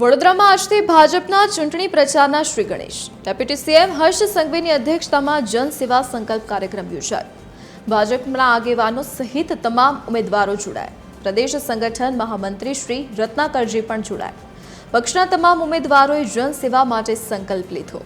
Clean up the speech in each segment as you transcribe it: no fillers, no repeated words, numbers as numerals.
વડોદરામાં આજથી ભાજપના ચૂંટણી પ્રચારના શ્રી ગણેશ ડેપ્યુટી સીએમ હર્ષ સંઘવીની અધ્યક્ષતામાં જનસેવા સંકલ્પ કાર્યક્રમ યોજાયો। ભાજપના આગેવાનો સહિત તમામ ઉમેદવારો જોડાયા। પ્રદેશ સંગઠન મહામંત્રી શ્રી રત્નાકરજી પણ જોડાયા। પક્ષના તમામ ઉમેદવારોએ જનસેવા માટે સંકલ્પ લીધો।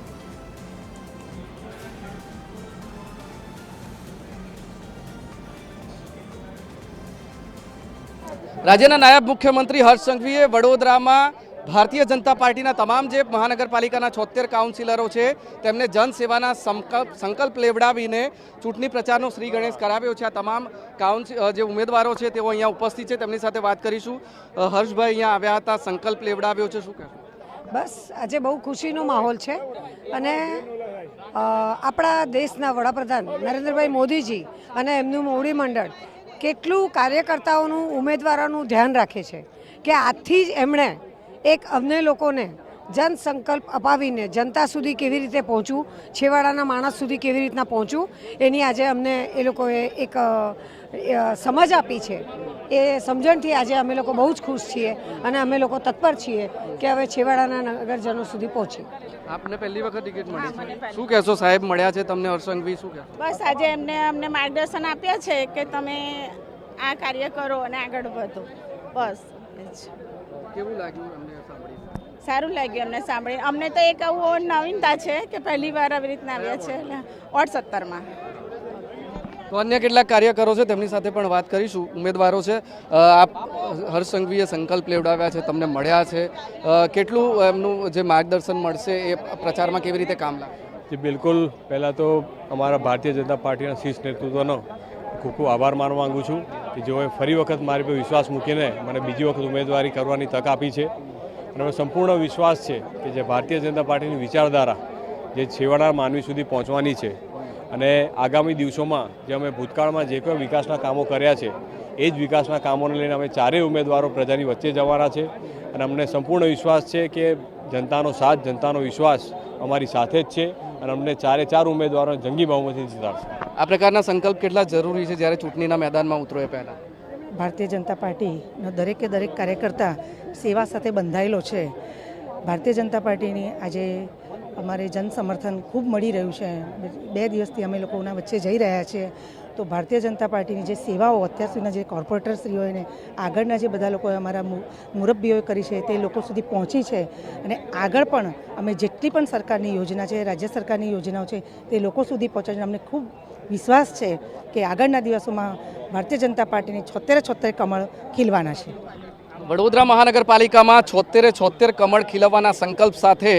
રાજ્યના નાયબ મુખ્યમંત્રી હર્ષ સંઘવીએ વડોદરામાં ભારતીય જનતા પાર્ટીના તમામ જે મહાનગરપાલિકાના 76 કાઉન્સિલરો છે તેમને જનસેવાના સંકલ્પ લેવડાવીને ચૂંટણી પ્રચારનો શ્રી ગણેશ કરાવ્યો છે। આ તમામ જે ઉમેદવારો છે તેઓ અહીંયા ઉપસ્થિત છે, તેમની સાથે વાત કરીશું। હર્ષભાઈ અહીંયા આવ્યા હતા, સંકલ્પ લેવડાવ્યો છે, શું કહેશો? બસ આજે બહુ ખુશીનો માહોલ છે અને આપણા દેશના વડાપ્રધાન નરેન્દ્રભાઈ મોદીજી અને એમનું મોવડી મંડળ કેટલું કાર્યકર્તાઓનું ઉમેદવારોનું ધ્યાન રાખે છે કે આજથી જ એમણે એક અમને લોકોને જન સંકલ્પ અપાવીને જનતા સુધી કેવી રીતે પહોંચવું, છેવાડાના માણસ સુધી કેવી રીતના પહોંચવું, એની આજે અમને એ લોકોએ એક સમજ આપી છે। એ સમજણથી આજે અમે લોકો બહુ જ ખુશ છીએ અને અમે લોકો તત્પર છીએ કે હવે છેવાડાના નગરજનો સુધી પહોંચીએ। આપને પહેલી વખત ટિકિટ મળી છે, શું કહેશો? સાહેબ મળ્યા છે તમને, હર્ષ સંઘવી, શું કહેશો? બસ આજે અમને માર્ગદર્શન આપ્યા છે કે તમે આ કાર્ય કરો અને આગળ વધો, બસ કેવું લાગ્યું અમને સાંભળી? સારું લાગ્યું અમને સાંભળી। અમને તો એક આવું નવીનતા છે કે પહેલી વાર આવી રીતના આવ્યા છે વોર્ડ 17માં। તો અન્ય કેટલાક કાર્યકરો છે તેમની સાથે પણ વાત કરીશું, ઉમેદવારો છે। આપ હર્ષ સંઘવીએ સંકલ્પ લેવડાવ્યા છે, તમને મળ્યા છે, કેટલું એમનું જે માર્ગદર્શન મળશે એ પ્રચારમાં કેવી રીતે કામ લાગશે? બિલકુલ, પહેલાં તો અમારા ભારતીય જનતા પાર્ટીના શીર્ષ નેતૃત્વનો ખૂબ ખૂબ આભાર માનવા માગું છું કે જેઓએ ફરી વખત મારી પર વિશ્વાસ મૂકીને મને બીજી વખત ઉમેદવારી કરવાની તક આપી છે। અને મને સંપૂર્ણ વિશ્વાસ છે કે જે ભારતીય જનતા પાર્ટીની વિચારધારા જે છેવાડા માનવી સુધી પહોંચવાની છે અને આગામી દિવસોમાં જે અમે ભૂતકાળમાં જે કોઈ વિકાસના કામો કર્યા છે એ જ વિકાસના કામોને લઈને અમે ચારેય ઉમેદવારો પ્રજાની વચ્ચે જવાના છે અને અમને સંપૂર્ણ વિશ્વાસ છે કે જનતાનો સાથ, જનતાનો વિશ્વાસ અમારી સાથે જ છે અને અમને ચાર ઉમેદવારો જંગી બહુમતીથી જીતાડશે। આ પ્રકારના સંકલ્પ કેટલા જરૂરી છે જ્યારે ચૂંટણીના મેદાનમાં ઉતરો એ પહેલાં? ભારતીય જનતા પાર્ટીનો દરેકે દરેક કાર્યકર્તા સેવા સાથે બંધાયેલો છે। ભારતીય જનતા પાર્ટીની આજે અમારે જન સમર્થન ખૂબ મળી રહ્યું છે। 2 દિવસથી અમે લોકોના વચ્ચે જઈ રહ્યા છીએ તો ભારતીય જનતા પાર્ટીની જે સેવાઓ અત્યાર સુધીના જે કોર્પોરેટરશ્રીઓને આગળના જે બધા લોકોએ અમારા મુરબ્બીઓએ કરી છે તે લોકો સુધી પહોંચી છે અને આગળ પણ અમે જેટલી પણ સરકારની યોજના છે, રાજ્ય સરકારની યોજનાઓ છે તે લોકો સુધી પહોંચાડીને અમને ખૂબ વિશ્વાસ છે કે આગળના દિવસોમાં ભારતીય જનતા પાર્ટીની 76 કમળ ખીલવાના છે। વડોદરા મહાનગરપાલિકામાં 76 કમળ ખીલવવાના સંકલ્પ સાથે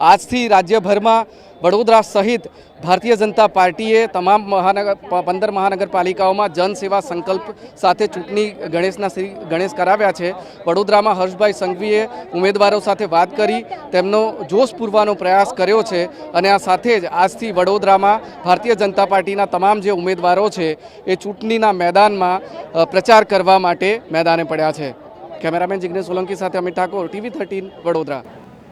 આજથી રાજ્યભરમાં વડોદરા સહિત ભારતીય જનતા પાર્ટીએ તમામ 15 મહાનગરપાલિકાઓમાં જનસેવા સંકલ્પ સાથે ચૂંટણી શ્રી ગણેશ કરાવ્યા છે। વડોદરામાં હર્ષભાઈ સંઘવીએ ઉમેદવારો સાથે વાત કરી તેમનો જોશ પૂરવાનો પ્રયાસ કર્યો છે અને આ સાથે જ આજથી વડોદરામાં ભારતીય જનતા પાર્ટીના તમામ જે ઉમેદવારો છે એ ચૂંટણીના મેદાનમાં પ્રચાર કરવા માટે મેદાને પડ્યા છે। કેમેરામેન જિગ્નેશ સોલંકી સાથે અમિત ઠાકોર, TV 13 વડોદરા।